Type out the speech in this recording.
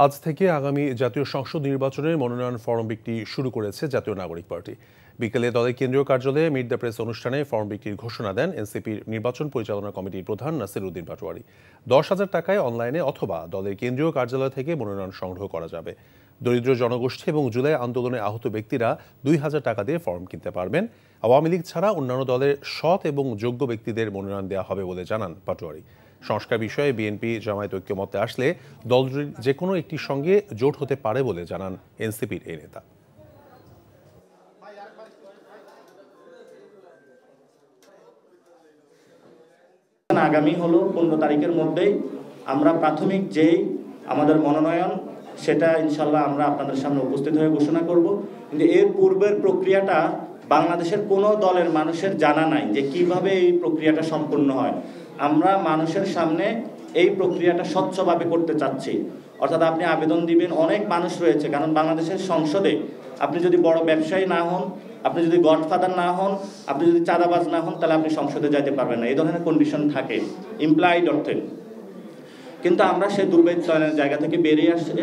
আজ থেকে আগামী জাতীয় সংসদ নির্বাচনের মনোনয়ন ফরম বিক্রি শুরু করেছে জাতীয় নাগরিক পার্টি। বিকেলে দলের কেন্দ্রীয় কার্যালয়ে মিট দ্য প্রেস অনুষ্ঠানে ফরম বিক্রির ঘোষণা দেন এনসিপির নির্বাচন পরিচালনা কমিটির প্রধান নাসির উদ্দিন পাটোয়ারি। 10,000 টাকায় অনলাইনে অথবা দলের কেন্দ্রীয় কার্যালয় থেকে মনোনয়ন সংগ্রহ করা যাবে। দরিদ্র জনগোষ্ঠী এবং জুলাই আন্দোলনে আহত ব্যক্তিরা 2,000 টাকা দিয়ে ফরম কিনতে পারবেন। আওয়ামী লীগ ছাড়া অন্যান্য দলের সৎ এবং যোগ্য ব্যক্তিদের মনোনয়ন দেওয়া হবে বলে জানান পাটোয়ারি। সংস্কার বিষয়ে বিএনপি জামায়াত ঐক্যমত্যে আসলে দল যে কোনো একটির সঙ্গে জোট হতে পারে বলে জানান এনসিপির এই নেতা। আগামী হলো 15 তারিখের মধ্যেই আমরা প্রাথমিক যেই আমাদের মনোনয়ন সেটা ইনশাল্লাহ আমরা আপনাদের সামনে উপস্থিত হয়ে ঘোষণা করব। কিন্তু এর পূর্বের প্রক্রিয়াটা বাংলাদেশের কোনো দলের মানুষের জানা নাই যে কিভাবে এই প্রক্রিয়াটা সম্পূর্ণ হয়। আমরা মানুষের সামনে এই প্রক্রিয়াটা স্বচ্ছভাবে করতে চাচ্ছি। অর্থাৎ আপনি আবেদন দিবেন, অনেক মানুষ রয়েছে, কারণ বাংলাদেশের সংসদে আপনি যদি বড় ব্যবসায়ী না হন, আপনি যদি গডফাদার না হন, আপনি যদি চাঁদাবাজ না হন, তাহলে আপনি সংসদে যাইতে পারবেন না। এই ধরনের কন্ডিশন থাকে ইমপ্লয়েড অর্থে। কিন্তু আমরা সেই দুর্বৃত্তায়নের জায়গা থেকে বেরিয়ে আসছে।